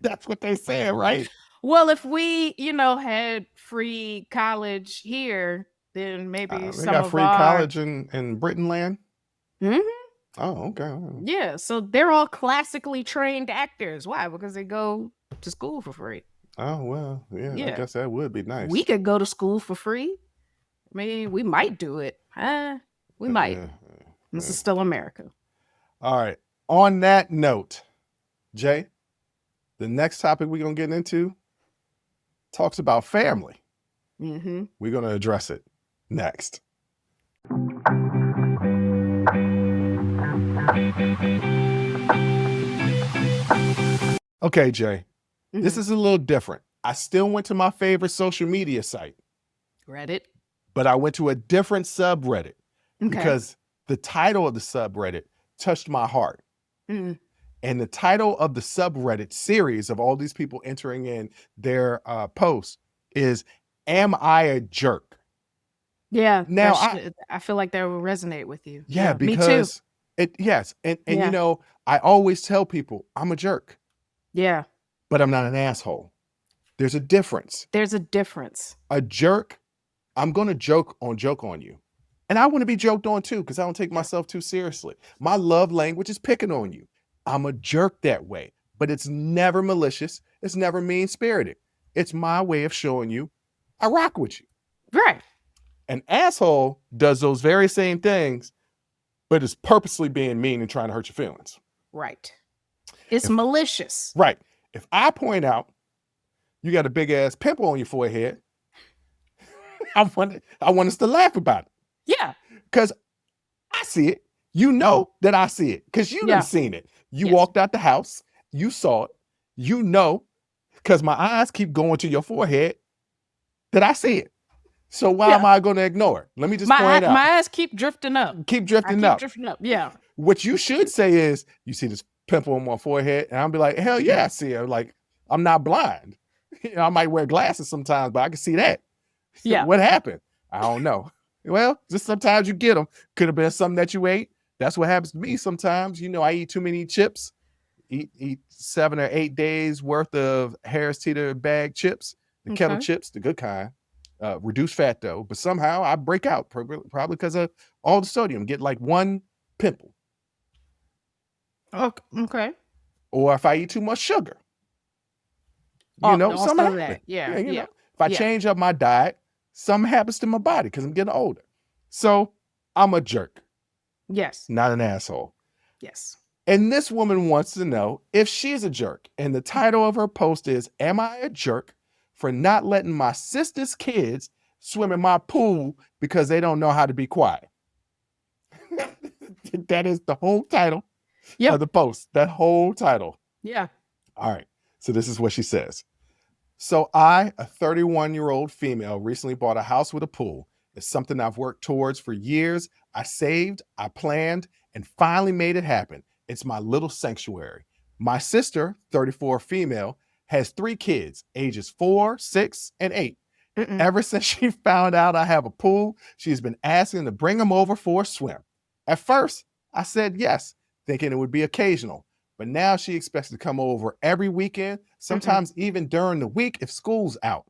That's what they saying, right? Well, if we, had free college here, then maybe some got free college in Britain land. Mm-hmm. Oh, okay. Yeah, so they're all classically trained actors. Why? Because they go to school for free. Oh well, yeah. I guess that would be nice. We could go to school for free. I mean, we might do it. We might. This is still America. All right. On that note, Jay, the next topic we're gonna get into talks about family. Mm-hmm. We're gonna address it next. Okay, Jay. Mm-hmm. This is a little different. I still went to my favorite social media site, Reddit, but I went to a different subreddit because the title of the subreddit touched my heart. Mm-hmm. And the title of the subreddit series of all these people entering in their posts is "Am I a Jerk?" Yeah, Now I feel like that will resonate with you. yeah, Yeah, me too. because yes, and Yeah. I always tell people I'm a jerk, Yeah. but I'm not an asshole. There's a difference. There's a difference. A jerk, I'm gonna joke on you. And I want to be joked on too, because I don't take Yeah. myself too seriously. My love language is picking on you. I'm a jerk that way, but it's never malicious. It's never mean spirited. It's my way of showing you I rock with you. Right. An asshole does those very same things, but is purposely being mean and trying to hurt your feelings. Right. It's If, malicious. right. If I point out you got a big ass pimple on your forehead, I want us to laugh about it. Yeah. Because I see it. You know that I see it because you done seen it. You walked out the house. You saw it. You know, because my eyes keep going to your forehead that I see it. So why am I going to ignore it? Let me just point out. My eyes keep drifting up. Keep drifting up. Yeah. What you should say is, you see this pimple on my forehead? And I'll be like, hell yeah, I see it. Like, I'm not blind. I might wear glasses sometimes, but I can see that. Yeah. What happened? I don't know. Well, just sometimes you get them. Could have been something that you ate. That's what happens to me sometimes. I eat too many chips. Eat 7 or 8 days worth of Harris Teeter bag chips, the kettle chips, the good kind. Reduced fat though, but somehow I break out, probably because of all the sodium. Get like one pimple. Okay. Or if I eat too much sugar, something happens. Yeah. If I change up my diet, something happens to my body because I'm getting older. So I'm a jerk. Yes. Not an asshole. Yes. And this woman wants to know if she's a jerk. And the title of her post is, "Am I a jerk for not letting my sister's kids swim in my pool because they don't know how to be quiet?" That is the whole title of the post. That whole title. Yeah. All right. So this is what she says. "So I, a 31-year-old female, recently bought a house with a pool. It's something I've worked towards for years. I saved, I planned, and finally made it happen. It's my little sanctuary. My sister, 34 female, has 3 kids, ages 4, 6, and 8. Ever since she found out I have a pool, she's been asking to bring them over for a swim. At first, I said yes, thinking it would be occasional. But now she expects to come over every weekend, sometimes even during the week if school's out.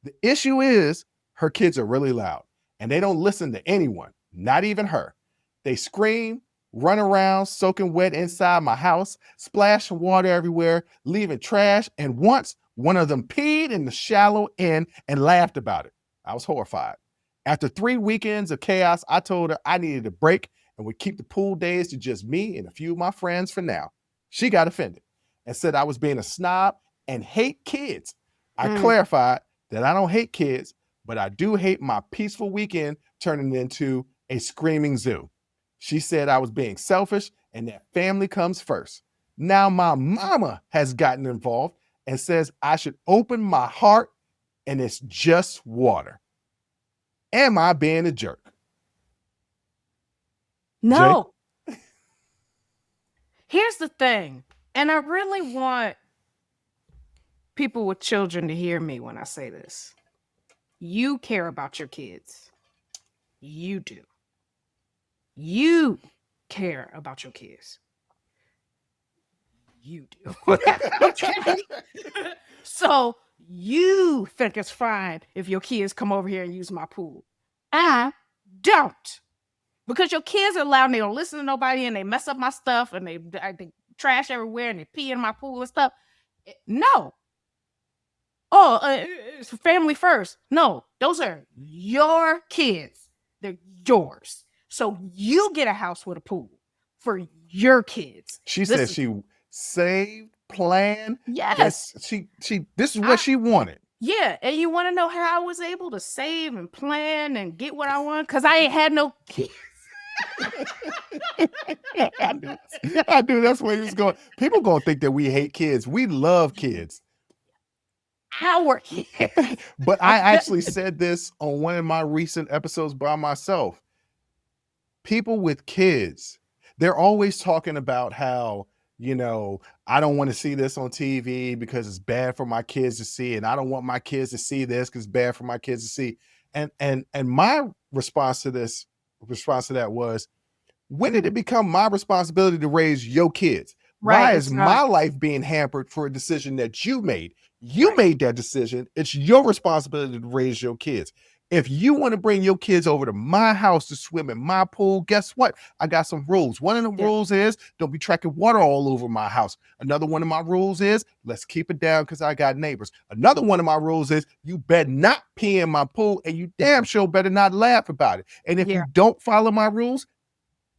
The issue is her kids are really loud, and they don't listen to anyone, not even her. They scream, run around, soaking wet inside my house, splashing water everywhere, leaving trash, and once one of them peed in the shallow end and laughed about it. I was horrified. After 3 weekends of chaos, I told her I needed a break and would keep the pool days to just me and a few of my friends for now. She got offended and said I was being a snob and hate kids. I clarified that I don't hate kids, but I do hate my peaceful weekend turning into a screaming zoo. She said I was being selfish and that family comes first. Now my mama has gotten involved and says I should open my heart and it's just water. Am I being a jerk?" No. Here's the thing, and I really want people with children to hear me when I say this. You care about your kids. You do. You care about your kids. You do. Okay. So you think it's fine if your kids come over here and use my pool. I don't. Because your kids are loud and they don't listen to nobody and they mess up my stuff and they trash everywhere and they pee in my pool and stuff. No. Oh, it's family first. No, those are your kids. They're yours. So you get a house with a pool for your kids. She said she saved, planned. Yes. This is what she wanted. Yeah, and you want to know how I was able to save and plan and get what I want? Because I ain't had no kids. I knew that's where he was going. People gonna think that we hate kids. We love kids. Our kids. But I actually said this on one of my recent episodes by myself. People with kids, they're always talking about how I don't want to see this on TV because it's bad for my kids to see, and I don't want my kids to see this because it's bad for my kids to see. And my response to that was, when did it become my responsibility to raise your kids? Why Right. is my life being hampered for a decision that you made? You made that decision. It's your responsibility to raise your kids. If you want to bring your kids over to my house to swim in my pool, guess what? I got some rules. One of the rules is don't be tracking water all over my house. Another one of my rules is let's keep it down because I got neighbors. Another one of my rules is you better not pee in my pool, and you damn sure better not laugh about it. And if you don't follow my rules,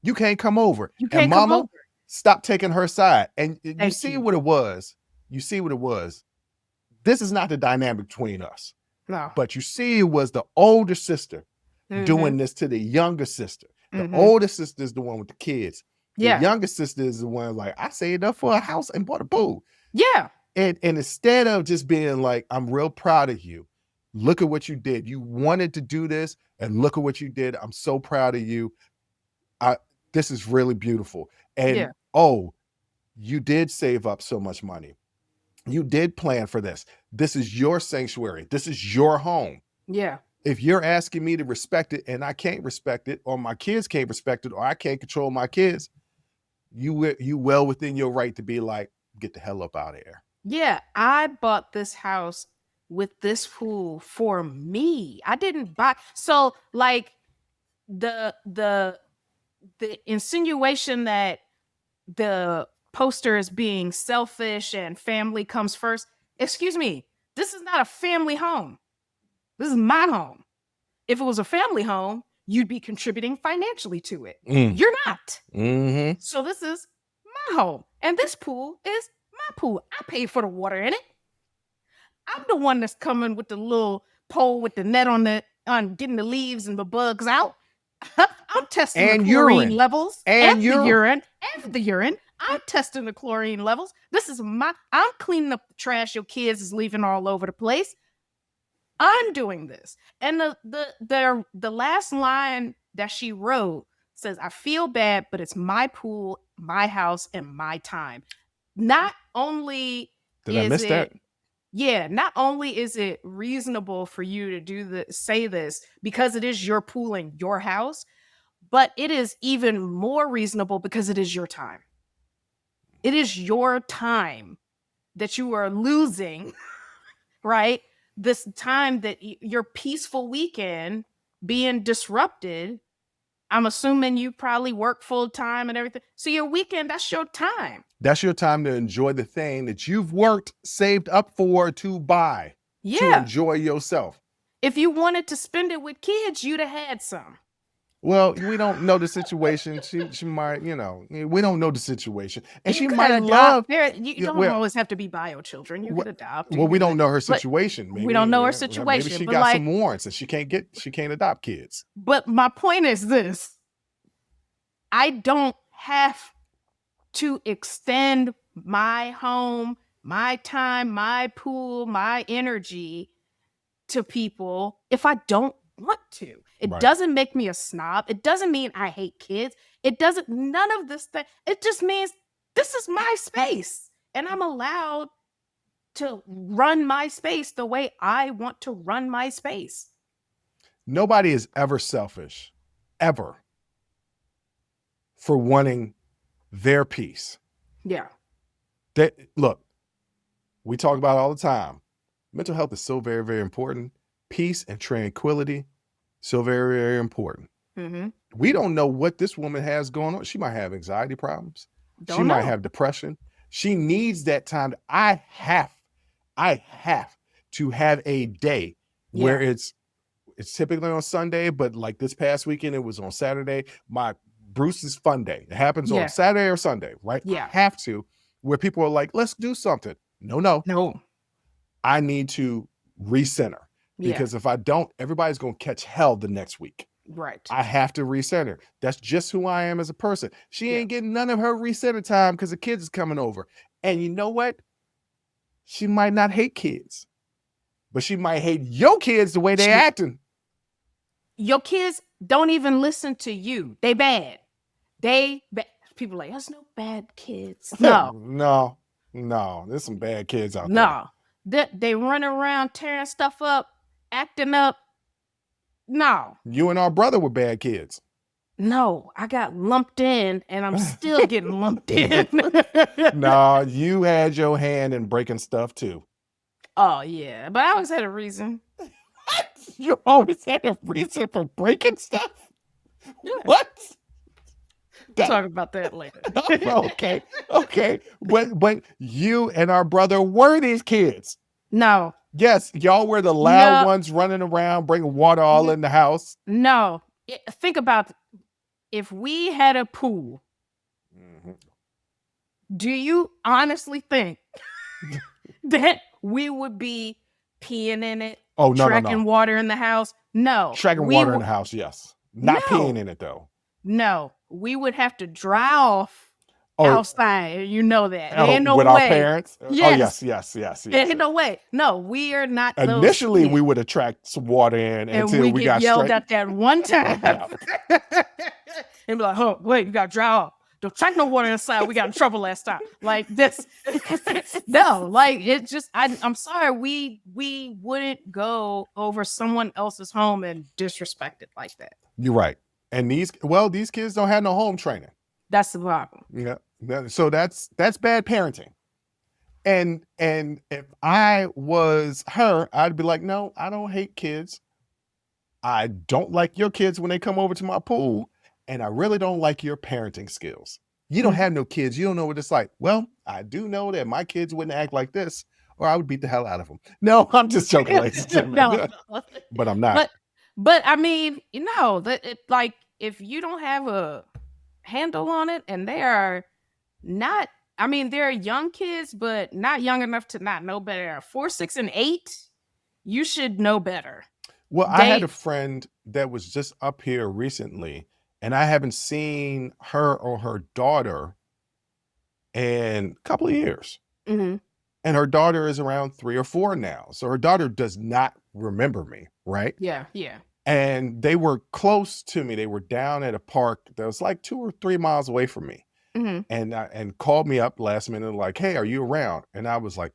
you can't come over. You can't Mama, come over. stop taking her side. And you see what it was. You see what it was. This is not the dynamic between us. No. But you see, it was the older sister doing this to the younger sister. The older sister is the one with the kids. The younger sister is the one like, I saved up for a house and bought a pool. Yeah. And instead of just being like, I'm real proud of you. Look at what you did. You wanted to do this, and look at what you did. I'm so proud of you. This is really beautiful. And you did save up so much money. You did plan for this. This is your sanctuary. This is your home. Yeah. If you're asking me to respect it and I can't respect it, or my kids can't respect it, or I can't control my kids, you well within your right to be like, get the hell up out of here. Yeah. I bought this house with this pool for me. I didn't buy. So like the insinuation that the poster is being selfish and family comes first. Excuse me. This is not a family home. This is my home. If it was a family home, you'd be contributing financially to it. You're not. So this is my home. And this pool is my pool. I paid for the water in it. I'm the one that's coming with the little pole with the net on getting the leaves and the bugs out. I'm testing the chlorine levels and the urine. I'm testing the chlorine levels. I'm cleaning up the trash your kids is leaving all over the place. I'm doing this. And the last line that she wrote says, I feel bad, but it's my pool, my house, and my time. Not only not only is it reasonable for you to say this because it is your pool and your house, but it is even more reasonable because it is your time. It is your time that you are losing, right? This time that your peaceful weekend being disrupted. I'm assuming you probably work full time and everything. So your weekend, that's your time. That's your time to enjoy the thing that you've worked, saved up for to buy, to enjoy yourself. If you wanted to spend it with kids, you'd have had some. Well, we don't know the situation. She might, we don't know the situation. And you she might love. You don't always have to be bio children. You could adopt. Well, we don't know her situation. We don't know her situation. Maybe she got some warrants and she can't adopt kids. But my point is this. I don't have to extend my home, my time, my pool, my energy to people if I don't want to. It doesn't make me a snob. It doesn't mean I hate kids. It doesn't, none of this thing. It just means this is my space and I'm allowed to run my space the way I want to run my space. Nobody is ever selfish, ever, for wanting their peace. Yeah. Look, we talk about it all the time. Mental health is so very, very important. Peace and tranquility, so very, very important. We don't know what this woman has going on. She might have anxiety problems. She might have depression. She needs that time. I have to have a day where it's typically on Sunday, but like this past weekend, it was on Saturday. My Bruce's fun day. It happens on Saturday or Sunday, right? Yeah. I have to, where people are like, let's do something. No. I need to recenter. Because if I don't, everybody's going to catch hell the next week. Right. I have to recenter. That's just who I am as a person. She ain't getting none of her recenter time because the kids is coming over. And you know what? She might not hate kids, but she might hate your kids the way they acting. Your kids don't even listen to you. They bad. people like, there's no bad kids. No, no. There's some bad kids out there. no. They run around tearing stuff up, acting up. No. You and our brother were bad kids. No, I got lumped in and I'm still getting lumped in. No, you had your hand in breaking stuff too. Oh, yeah. But I always had a reason. What? You always had a reason for breaking stuff? Yeah. What? We'll talk about that later. Okay. But you and our brother were these kids. No. Yes, y'all were the loud ones running around, bringing water all in the house. No. Think about if we had a pool, do you honestly think that we would be peeing in it? Oh, no, tracking water in the house? No. Tracking water in the house, yes. Not peeing in it, though. No. We would have to dry off outside. You know that. There ain't no with way. Our parents? Yes. Oh, yes. There ain't no way. No, we are not Initially, those we would attract some water in until we got yelled at that one time. And be like, oh, wait, you got to dry off. Don't track no water inside. We got in trouble last time. Like this. No, like it just, I'm sorry. We wouldn't go over someone else's home and disrespect it like that. You're right. And these kids don't have no home training. That's the problem. Yeah. So that's bad parenting. And if I was her, I'd be like, no, I don't hate kids. I don't like your kids when they come over to my pool. And I really don't like your parenting skills. You don't have no kids. You don't know what it's like. Well, I do know that my kids wouldn't act like this, or I would beat the hell out of them. No, I'm just joking, ladies and gentlemen. No. But I'm not. But I mean, like if you don't have a handle on it, and they are not, I mean, they're young kids, but not young enough to not know better. 4, 6, and 8, you should know better. Well, I had a friend that was just up here recently, and I haven't seen her or her daughter in a couple of years. Mm-hmm. And her daughter is around 3 or 4 now. So her daughter does not remember me, right? Yeah. And they were close to me. They were down at a park that was like 2 or 3 miles away from me. Mm-hmm. And called me up last minute like, hey, are you around? And I was like,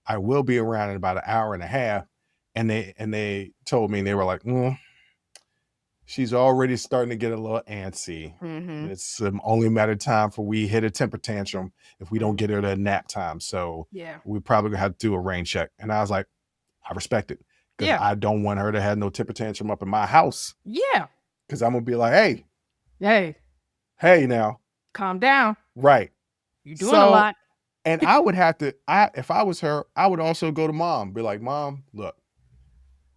I will be around in about an hour and a half. And they told me, and they were like, she's already starting to get a little antsy. Mm-hmm. It's only a matter of time for we hit a temper tantrum if we don't get her to nap time. So we probably gonna have to do a rain check. And I was like, I respect it. Because I don't want her to have no temper tantrum up in my house. Yeah. Because I'm gonna be like, hey now. Calm down. Right. You're doing a lot. And I would have to, if I was her, I would also go to mom, be like, Mom, look,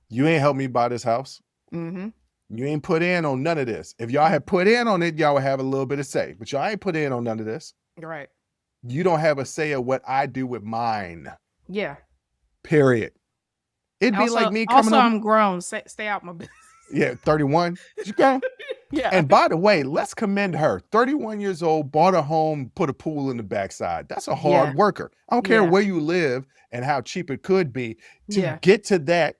you ain't helped me buy this house. Mm-hmm. You ain't put in on none of this. If y'all had put in on it, y'all would have a little bit of say. But y'all ain't put in on none of this. Right. You don't have a say of what I do with mine. Yeah. Period. It'd be like me coming Also, I'm grown. Stay out my business. Yeah, 31. You go. Yeah. And by the way, let's commend her. 31 years old, bought a home, put a pool in the backside. That's a hard worker. I don't care where you live and how cheap it could be to get to that.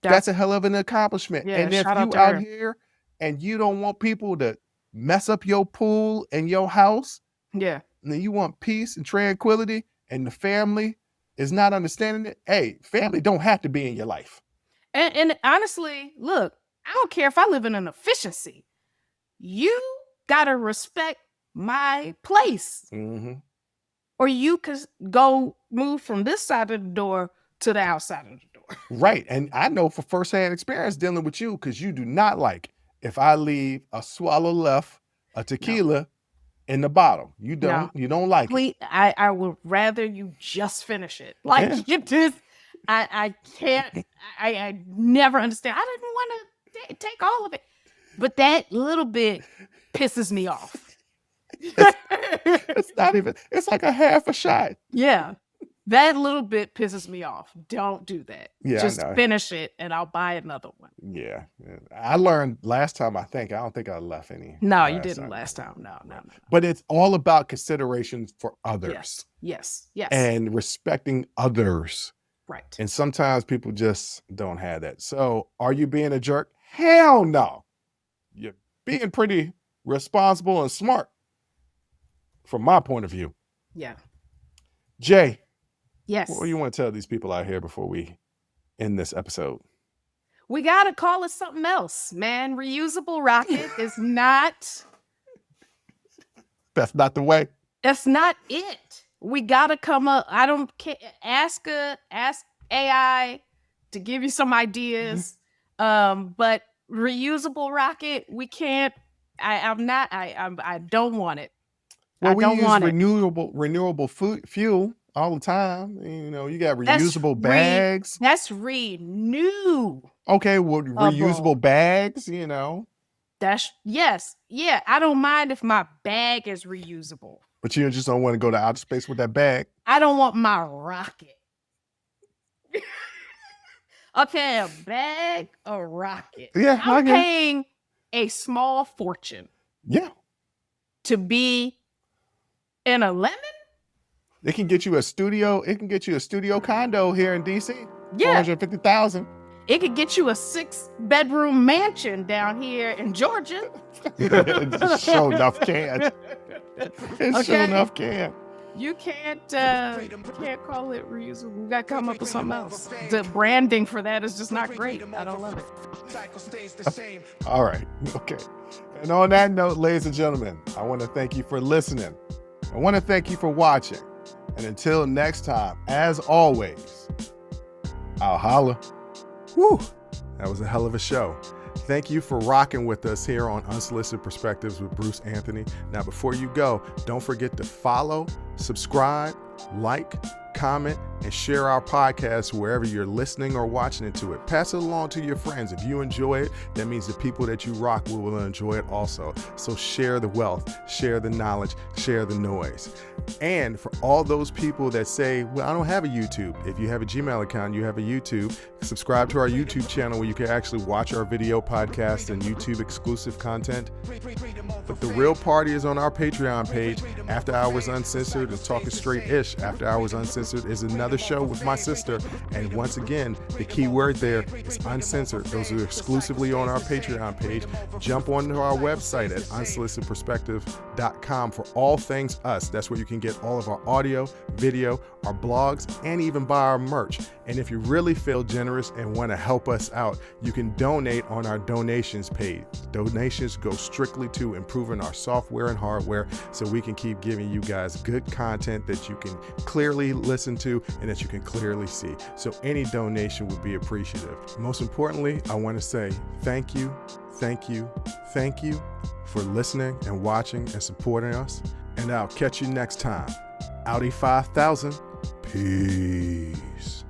That's a hell of an accomplishment. Yeah, and if you out here and you don't want people to mess up your pool and your house, and then you want peace and tranquility, and the family is not understanding it, hey, family don't have to be in your life. And honestly, look, I don't care if I live in an efficiency. You gotta respect my place. Mm-hmm. Or you could go move from this side of the door to the outside of the door. Right. And I know for firsthand experience dealing with you, because you do not like if I leave a swallow left, a tequila in the bottle. You don't. No. You don't like it. I would rather you just finish it. Like you just, I can't. I never understand. I didn't want to take all of it, but that little bit pisses me off. It's not even. It's like a half a shot. Yeah. That little bit pisses me off. Don't do that. Yeah, just finish it and I'll buy another one. Yeah. I learned last time, I don't think I left any. No, you didn't last time. No. But it's all about consideration for others. Yes. And respecting others. Right. And sometimes people just don't have that. So are you being a jerk? Hell no. You're being pretty responsible and smart. from my point of view. Yeah. Jay, Yes. what do you want to tell these people out here before we end this episode? We got to call it something else, man. Reusable rocket is not. That's not the way. That's not it. We got to come up. I don't care. Ask AI to give you some ideas. But reusable rocket, we can't. I don't want it. Well, I don't we use want it. renewable fuel all the time. You know, you got reusable bags. That's renew. Okay, well, reusable bags, you know. That's yes. Yeah, I don't mind if my bag is reusable. But you just don't want to go to outer space with that bag. I don't want my rocket. Okay, a bag, a rocket. Yeah, I'm paying a small fortune. Yeah. To be in a lemon? It can get you a studio. It can get you a studio condo here in DC. Yeah. $450,000. It could get you a 6-bedroom mansion down here in Georgia. Sure enough can. Sure enough can. You can't call it reusable. We got to come up with something else. The branding for that is just not great. I don't love it. All right. Okay. And on that note, ladies and gentlemen, I want to thank you for listening. I want to thank you for watching. And until next time, as always, I'll holla. Whew. That was a hell of a show. Thank you for rocking with us here on Unsolicited Perspectives with Bruce Anthony. Now, before you go, don't forget to follow, subscribe, like, comment, and share our podcast wherever you're listening or watching it to it. Pass it along to your friends. If you enjoy it, that means the people that you rock with will enjoy it also. So share the wealth, share the knowledge, share the noise. And for all those people that say, well, I don't have a YouTube. If you have a Gmail account, you have a YouTube, subscribe to our YouTube channel where you can actually watch our video podcasts and YouTube exclusive content. But the real party is on our Patreon page. After Hours Uncensored and Talking Straight-ish. After Hours Uncensored is another show with my sister. And once again, the key word there is uncensored. Those are exclusively on our Patreon page. Jump onto our website at unsolicitedperspectives.com for all things us. That's where you can get all of our audio, video, our blogs, and even buy our merch. And if you really feel generous and want to help us out, you can donate on our donations page. Donations go strictly to improving our software and hardware so we can keep giving you guys good content that you can clearly listen to and that you can clearly see. So any donation would be appreciative. Most importantly, I want to say thank you, thank you, thank you for listening and watching and supporting us. And I'll catch you next time. Audi 5000. Peace.